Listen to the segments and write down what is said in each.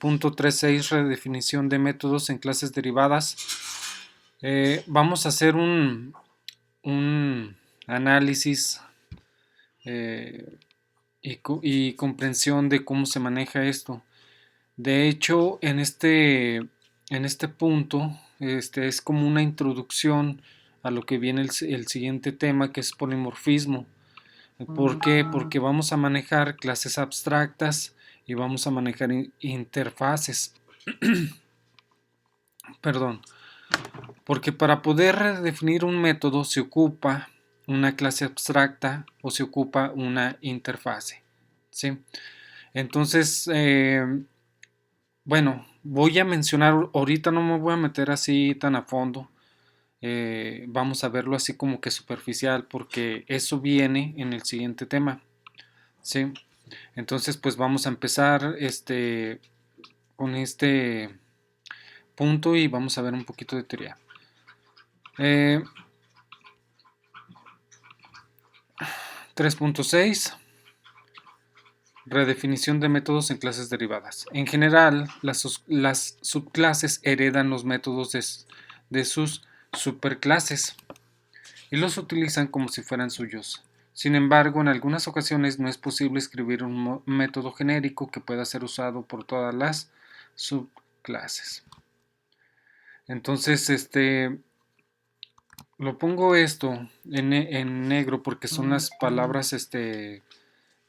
Punto 3.6, redefinición de métodos en clases derivadas. Vamos a hacer un análisis y comprensión de cómo se maneja esto. De hecho, en este punto, es como una introducción a lo que viene el siguiente tema, que es polimorfismo. ¿Por qué? Porque vamos a manejar clases abstractas y vamos a manejar interfaces. Perdón. Porque para poder redefinir un método se ocupa una clase abstracta o se ocupa una interfase. ¿Sí? Entonces, bueno, voy a mencionar, ahorita no me voy a meter así tan a fondo. Vamos a verlo así como que superficial, porque eso viene en el siguiente tema. ¿Sí? Entonces, pues vamos a empezar con este punto y vamos a ver un poquito de teoría. 3.6, redefinición de métodos en clases derivadas. En general, las subclases heredan los métodos de sus superclases y los utilizan como si fueran suyos. Sin embargo, en algunas ocasiones no es posible escribir un método genérico que pueda ser usado por todas las subclases. Entonces, lo pongo esto en negro porque son las palabras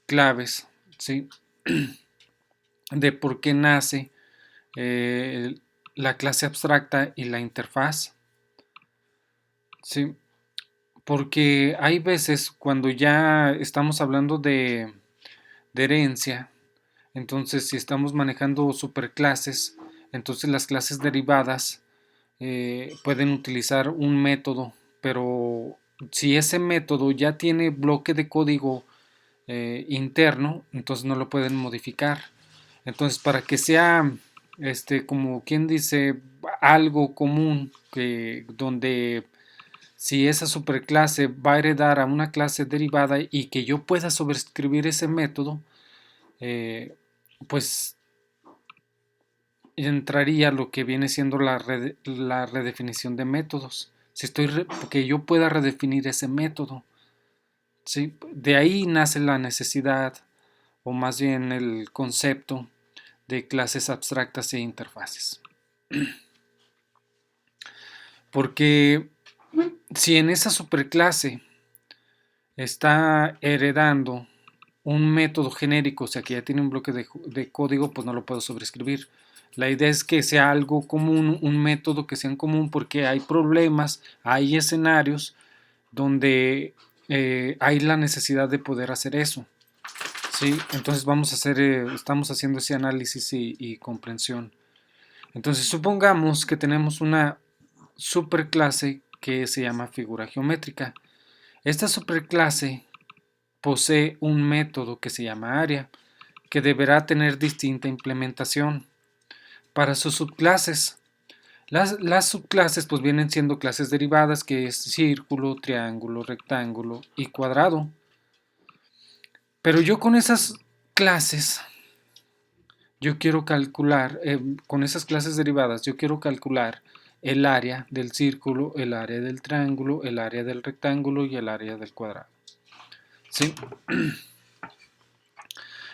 claves, ¿sí? De por qué nace la clase abstracta y la interfaz, ¿sí? Porque hay veces cuando ya estamos hablando de herencia, entonces si estamos manejando superclases, entonces las clases derivadas pueden utilizar un método, pero si ese método ya tiene bloque de código interno, entonces no lo pueden modificar. Entonces, para que sea como quien dice algo común, que donde si esa superclase va a heredar a una clase derivada y que yo pueda sobreescribir ese método, pues entraría lo que viene siendo la redefinición de métodos. Si que yo pueda redefinir ese método, ¿sí? De ahí nace la necesidad, o más bien el concepto de clases abstractas e interfaces. Porque si en esa superclase está heredando un método genérico, o sea que ya tiene un bloque de código, pues no lo puedo sobreescribir. La idea es que sea algo común, un método que sea en común, porque hay problemas, hay escenarios donde hay la necesidad de poder hacer eso. ¿Sí? Entonces estamos haciendo ese análisis y comprensión. Entonces supongamos que tenemos una superclase que se llama figura geométrica. Esta superclase posee un método que se llama área, que deberá tener distinta implementación para sus subclases. Las subclases pues vienen siendo clases derivadas, que es círculo, triángulo, rectángulo y cuadrado. Pero yo con esas clases, yo quiero calcular, con esas clases derivadas, yo quiero calcular el área del círculo, el área del triángulo, el área del rectángulo y el área del cuadrado. ¿Sí?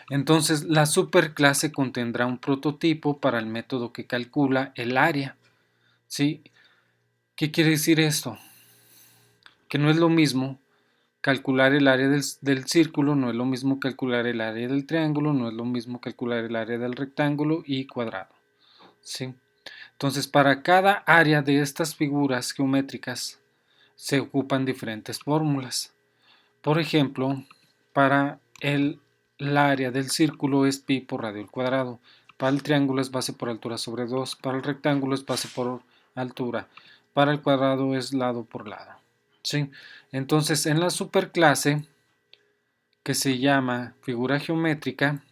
Entonces, la superclase contendrá un prototipo para el método que calcula el área. ¿Sí? ¿Qué quiere decir esto? Que no es lo mismo calcular el área del círculo, no es lo mismo calcular el área del triángulo, no es lo mismo calcular el área del rectángulo y cuadrado. ¿Sí? Entonces, para cada área de estas figuras geométricas se ocupan diferentes fórmulas. Por ejemplo, para el área del círculo es pi por radio al cuadrado. Para el triángulo es base por altura sobre 2. Para el rectángulo es base por altura. Para el cuadrado es lado por lado. ¿Sí? Entonces, en la superclase, que se llama figura geométrica,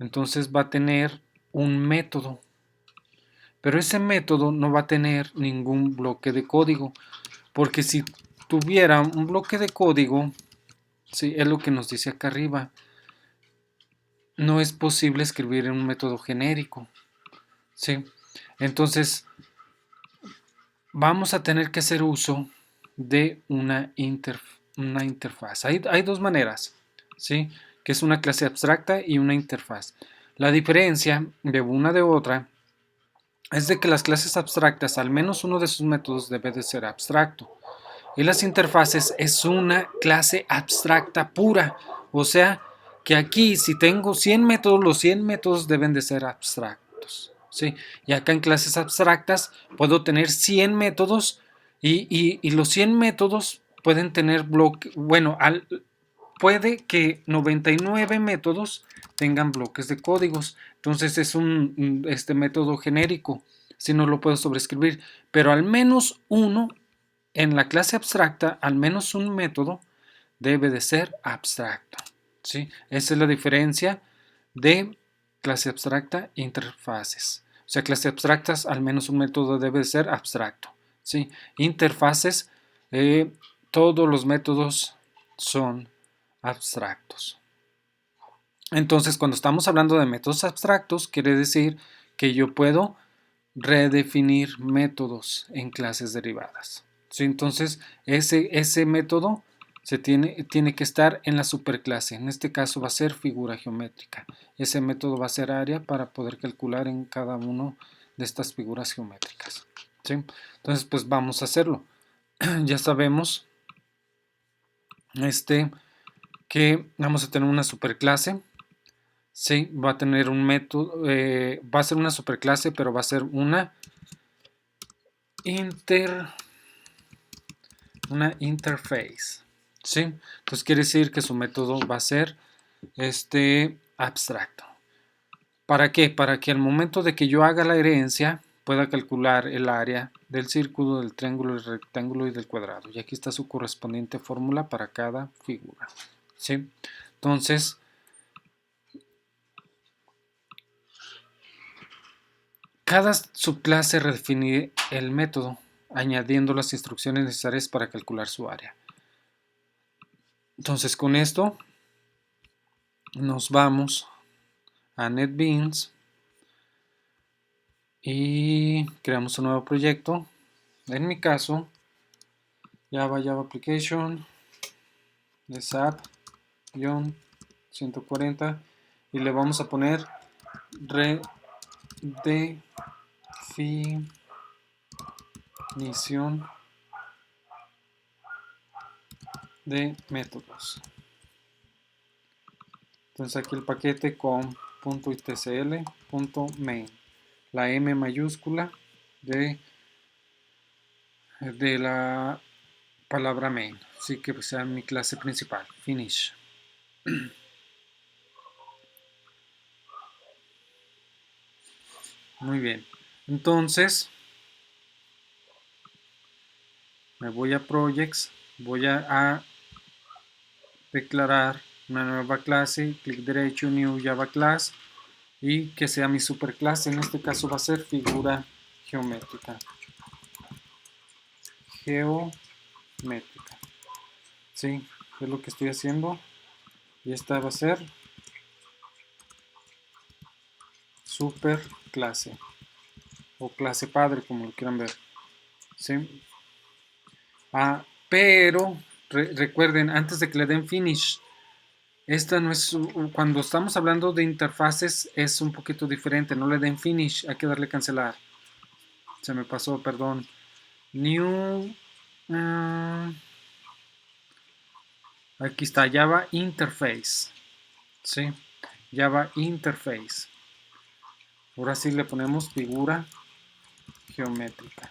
entonces va a tener un método. Pero ese método no va a tener ningún bloque de código. Porque si tuviera un bloque de código, sí, es lo que nos dice acá arriba. no es posible escribir en un método genérico, ¿sí? Entonces, vamos a tener que hacer uso de una interfaz. Hay dos maneras, ¿sí? Que es una clase abstracta y una interfaz. La diferencia de una de otra es de que las clases abstractas, al menos uno de sus métodos debe de ser abstracto. Y las interfaces es una clase abstracta pura. O sea, que aquí si tengo 100 métodos, los 100 métodos deben de ser abstractos. ¿Sí? Y acá en clases abstractas puedo tener 100 métodos y los 100 métodos pueden tener bloques, bueno, puede que 99 métodos tengan bloques de códigos. Entonces es un método genérico, si no lo puedo sobreescribir, pero al menos uno en la clase abstracta, al menos un método debe de ser abstracto, ¿sí? Esa es la diferencia de clase abstracta e interfaces. O sea, clase abstractas, al menos un método debe de ser abstracto, ¿sí? Interfaces, todos los métodos son abstractos. Entonces, cuando estamos hablando de métodos abstractos, quiere decir que yo puedo redefinir métodos en clases derivadas. ¿Sí? Entonces, ese método tiene que estar en la superclase. En este caso va a ser figura geométrica. Ese método va a ser área para poder calcular en cada uno de estas figuras geométricas. ¿Sí? Entonces, pues vamos a hacerlo. Ya sabemos que vamos a tener una superclase. Sí, va a tener un método, va a ser una superclase, pero va a ser una interface. ¿Sí? Entonces quiere decir que su método va a ser abstracto. ¿Para qué? Para que al momento de que yo haga la herencia pueda calcular el área del círculo, del triángulo, del rectángulo y del cuadrado. Y aquí está su correspondiente fórmula para cada figura. ¿Sí? Entonces, cada subclase redefine el método, añadiendo las instrucciones necesarias para calcular su área. Entonces, con esto nos vamos a NetBeans y creamos un nuevo proyecto. En mi caso, Java Application de SAP-140 y le vamos a poner redefinición de métodos. Entonces aquí el paquete con .itcl.main, la M mayúscula de la palabra main, así que sea mi clase principal, finish. Muy bien, entonces me voy a projects, voy a declarar una nueva clase, clic derecho, new Java class y que sea mi superclase, en este caso va a ser figura geométrica. Sí, es lo que estoy haciendo y esta va a ser superclase o clase padre, como lo quieran ver. ¿Sí? Pero recuerden, antes de que le den finish, esta no es, cuando estamos hablando de interfaces es un poquito diferente, no le den finish, hay que darle cancelar. Se me pasó, perdón. New, aquí está, Java Interface. ¿Sí? Java Interface. Ahora sí le ponemos figura geométrica.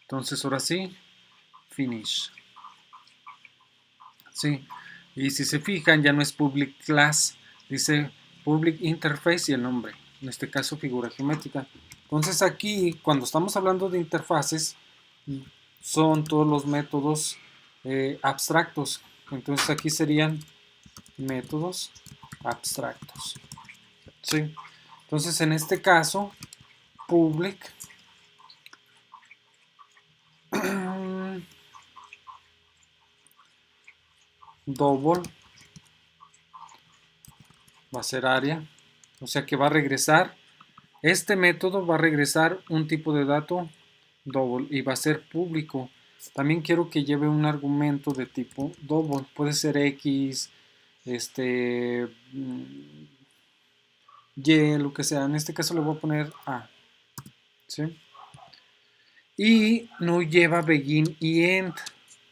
Entonces ahora sí, finish. Sí, y si se fijan ya no es public class, dice public interface y el nombre, en este caso figura geométrica. Entonces aquí cuando estamos hablando de interfaces son todos los métodos abstractos. Entonces aquí serían métodos abstractos. ¿Sí? Entonces en este caso public double va a ser área, o sea que va a regresar, este método va a regresar un tipo de dato double y va a ser público. También quiero que lleve un argumento de tipo double, puede ser X, Y, lo que sea. En este caso le voy a poner A, ¿sí? Y no lleva begin y end,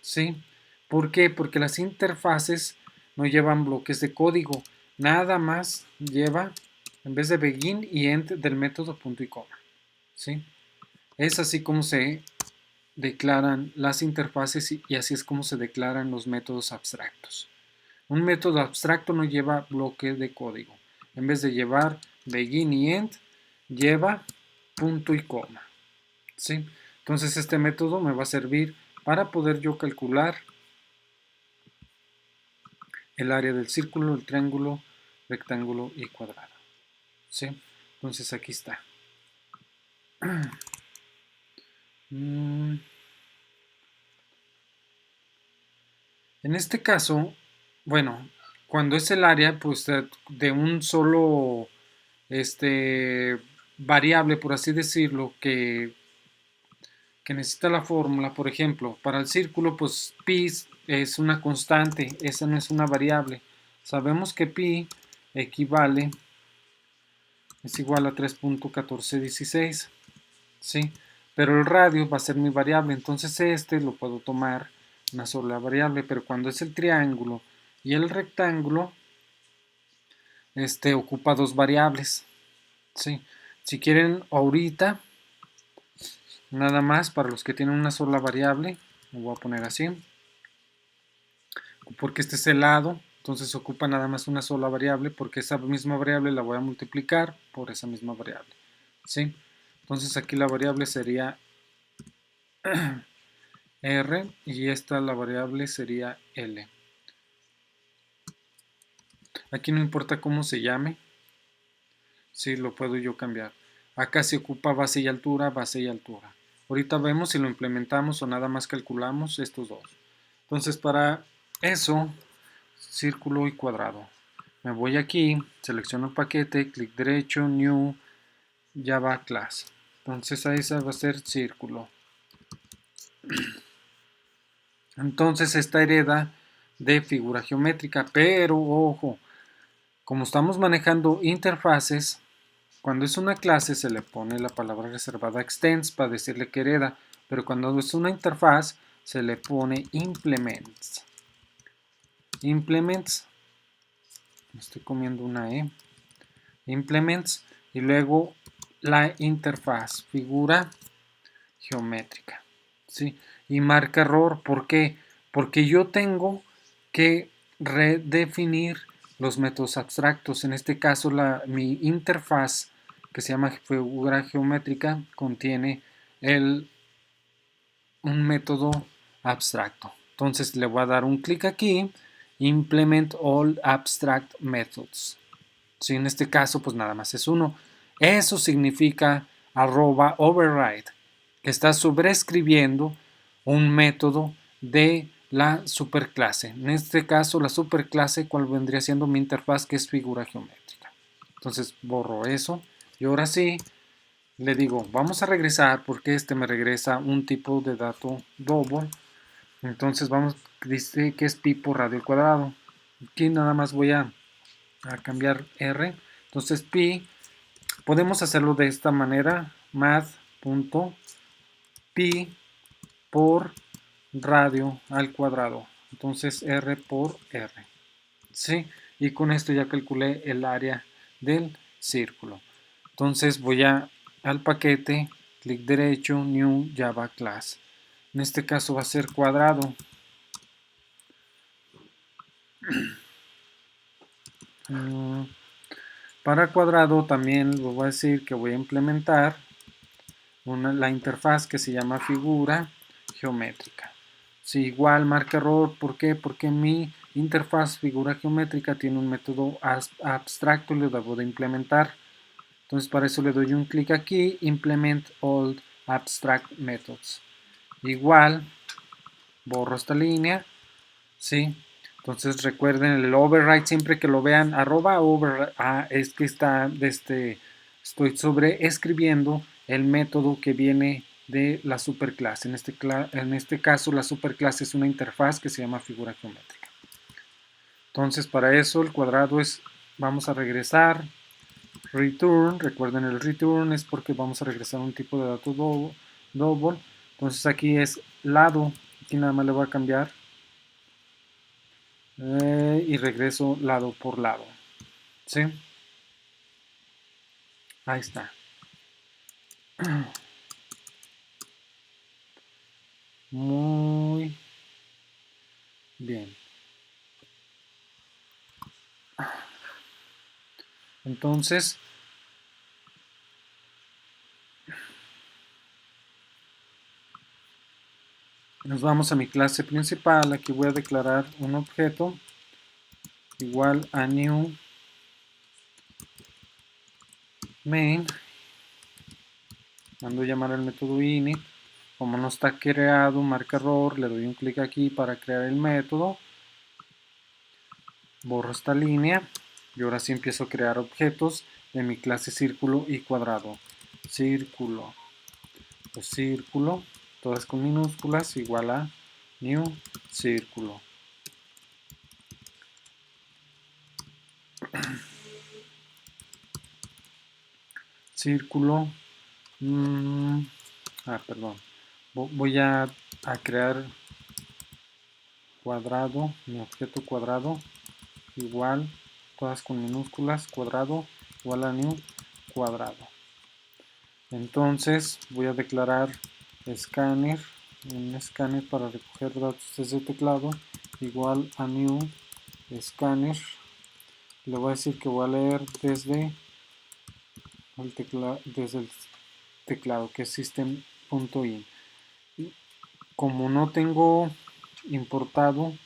¿sí? ¿Por qué? Porque las interfaces no llevan bloques de código, nada más lleva, en vez de begin y end del método punto y coma, ¿sí? Es así como se declaran las interfaces y así es como se declaran los métodos abstractos. Un método abstracto no lleva bloque de código. En vez de llevar begin y end, lleva punto y coma, ¿sí? Entonces este método me va a servir para poder yo calcular el área del círculo, el triángulo, rectángulo y cuadrado, ¿sí? Entonces aquí está. En este caso, bueno, cuando es el área, pues de un solo variable, por así decirlo, que necesita la fórmula, por ejemplo, para el círculo, pues pi es una constante, esa no es una variable. Sabemos que pi equivale, es igual a 3.1416, ¿sí? Pero el radio va a ser mi variable, entonces lo puedo tomar una sola variable, pero cuando es el triángulo y el rectángulo, ocupa dos variables, ¿sí? Si quieren ahorita, nada más para los que tienen una sola variable, lo voy a poner así, porque este es el lado, entonces ocupa nada más una sola variable, porque esa misma variable la voy a multiplicar por esa misma variable, ¿sí? Entonces aquí la variable sería R y esta la variable sería L. Aquí no importa cómo se llame, sí lo puedo yo cambiar. Acá se ocupa base y altura, base y altura. Ahorita vemos si lo implementamos o nada más calculamos estos dos. Entonces para eso, círculo y cuadrado. Me voy aquí, selecciono el paquete, clic derecho, New, Java Class. Entonces ahí se va a ser círculo. Entonces esta hereda de figura geométrica, pero ojo, como estamos manejando interfaces, cuando es una clase se le pone la palabra reservada extends para decirle que hereda, pero cuando es una interfaz se le pone implements. Implements, estoy comiendo una E. Implements y luego la interfaz, figura geométrica, ¿sí? Y marca error, ¿por qué? Porque yo tengo que redefinir los métodos abstractos. En este caso, mi interfaz, que se llama figura geométrica, contiene un método abstracto. Entonces le voy a dar un clic aquí, Implement All Abstract Methods. Si en este caso, pues nada más es uno. Eso significa @override, que está sobreescribiendo un método de la superclase. En este caso, la superclase, ¿cuál vendría siendo mi interfaz? Que es figura geométrica. Entonces borro eso. Y ahora sí, le digo, vamos a regresar porque me regresa un tipo de dato double. Entonces dice que es pi por radio al cuadrado. Aquí nada más voy a cambiar R. Entonces pi, podemos hacerlo de esta manera, math.pi por radio al cuadrado. Entonces R por R. ¿Sí? Y con esto ya calculé el área del círculo. Entonces voy al paquete, clic derecho, New Java Class. En este caso va a ser cuadrado. Para cuadrado también les voy a decir que voy a implementar la interfaz que se llama figura geométrica. Si igual marca error, ¿por qué? Porque mi interfaz figura geométrica tiene un método abstracto y lo debo de implementar. Entonces para eso le doy un clic aquí, Implement All Abstract Methods. Igual, borro esta línea, ¿sí? Entonces recuerden el override siempre que lo vean, arroba override, es que estoy sobreescribiendo el método que viene de la superclase. En este caso la superclase es una interfaz que se llama figura geométrica. Entonces para eso el cuadrado vamos a regresar, return, recuerden el return es porque vamos a regresar un tipo de dato double. Entonces aquí es lado, aquí nada más le voy a cambiar. Y regreso lado por lado. ¿Sí? Ahí está. Muy bien. Entonces, nos vamos a mi clase principal. Aquí voy a declarar un objeto igual a new main. Mando a llamar al método init. Como no está creado, marca error, le doy un clic aquí para crear el método. Borro esta línea y ahora sí empiezo a crear objetos de mi clase círculo y cuadrado. Círculo, pues círculo, todas con minúsculas, igual a new círculo. Círculo, perdón, voy a crear cuadrado, mi objeto cuadrado, igual, todas con minúsculas, cuadrado, igual a new cuadrado. Entonces voy a declarar escáner, un escáner para recoger datos desde teclado, igual a new escáner. Le voy a decir que voy a leer desde el teclado que es system.in. Como no tengo importado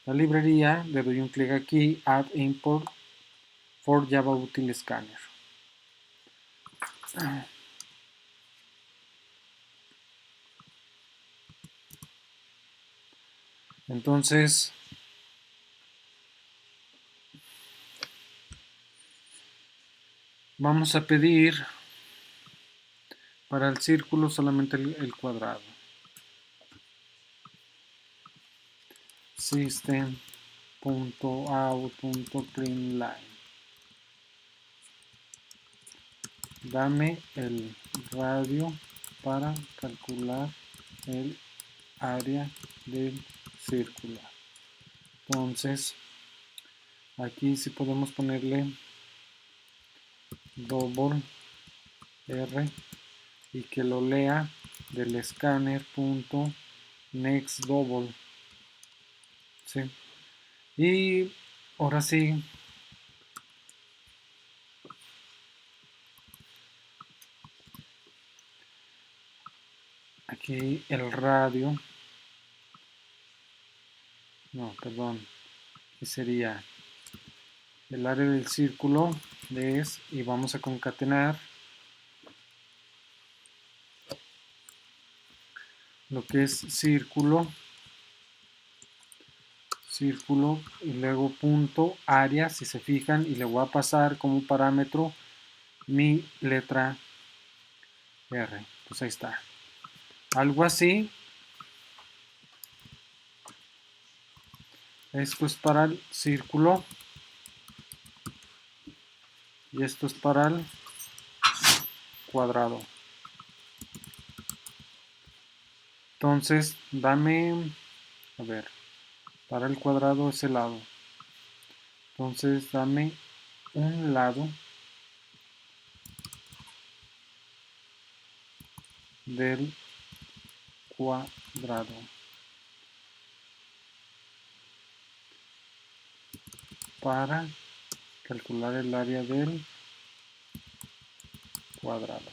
la librería, le doy un clic aquí, add import for Java Util Scanner. Entonces, vamos a pedir para el círculo solamente el cuadrado. System.out.println. Dame el radio para calcular el área del círculo. Entonces, aquí sí podemos ponerle double R y que lo lea del escáner.next double. ¿Sí? Y ahora sí, aquí el radio, no, perdón, que sería el área del círculo y vamos a concatenar lo que es círculo y luego punto área, si se fijan, y le voy a pasar como parámetro mi letra R. Pues ahí está. Algo así. Esto es para el círculo y esto es para el cuadrado. Entonces, dame, a ver, para el cuadrado ese lado. Entonces, dame un lado del cuadrado. Para calcular el área del cuadrado.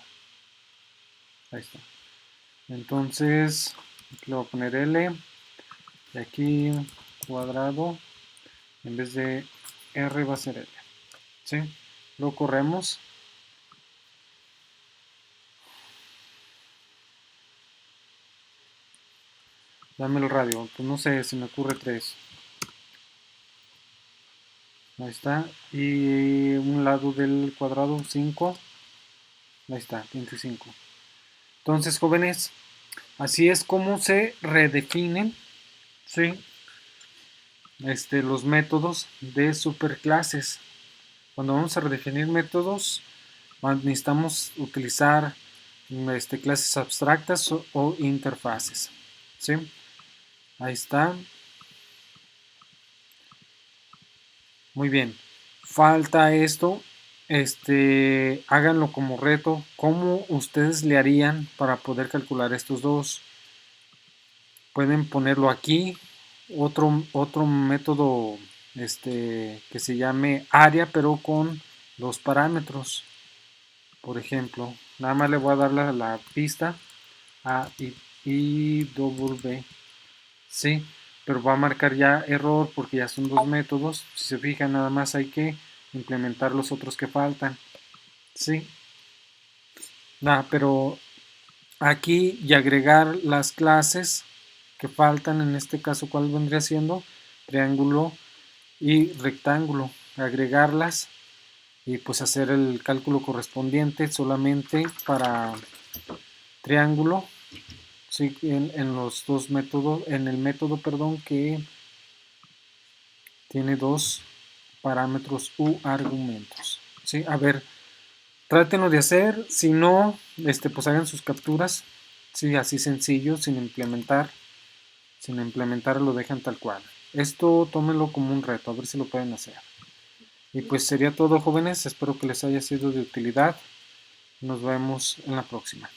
Ahí está. Entonces, aquí le voy a poner L. Y aquí cuadrado. En vez de R va a ser L. ¿Sí? Lo corremos. Dame el radio. Pues no sé, se me ocurre 3. Ahí está. Y un lado del cuadrado 5. Ahí está, 25. Entonces, jóvenes, así es como se redefinen, ¿sí? Los métodos de superclases. Cuando vamos a redefinir métodos, necesitamos utilizar clases abstractas o interfaces, ¿sí? Ahí está. Muy bien. Falta esto. Háganlo como reto. ¿Cómo ustedes le harían para poder calcular estos dos? Pueden ponerlo aquí. Otro método que se llame área, pero con dos parámetros. Por ejemplo, nada más le voy a dar la pista A y W. Sí, pero va a marcar ya error porque ya son dos métodos. Si se fijan, nada más hay que implementar los otros que faltan. Sí, nada, pero aquí y agregar las clases que faltan, en este caso, ¿cuál vendría siendo? Triángulo y rectángulo. Agregarlas y pues hacer el cálculo correspondiente solamente para triángulo. Sí, en los dos métodos, en el método, perdón, que tiene dos parámetros u argumentos. ¿Sí? A ver, trátenlo de hacer. Si no, pues hagan sus capturas. Sí, así sencillo, sin implementar. Sin implementar lo dejan tal cual. Esto tómenlo como un reto, a ver si lo pueden hacer. Y pues sería todo, jóvenes. Espero que les haya sido de utilidad. Nos vemos en la próxima.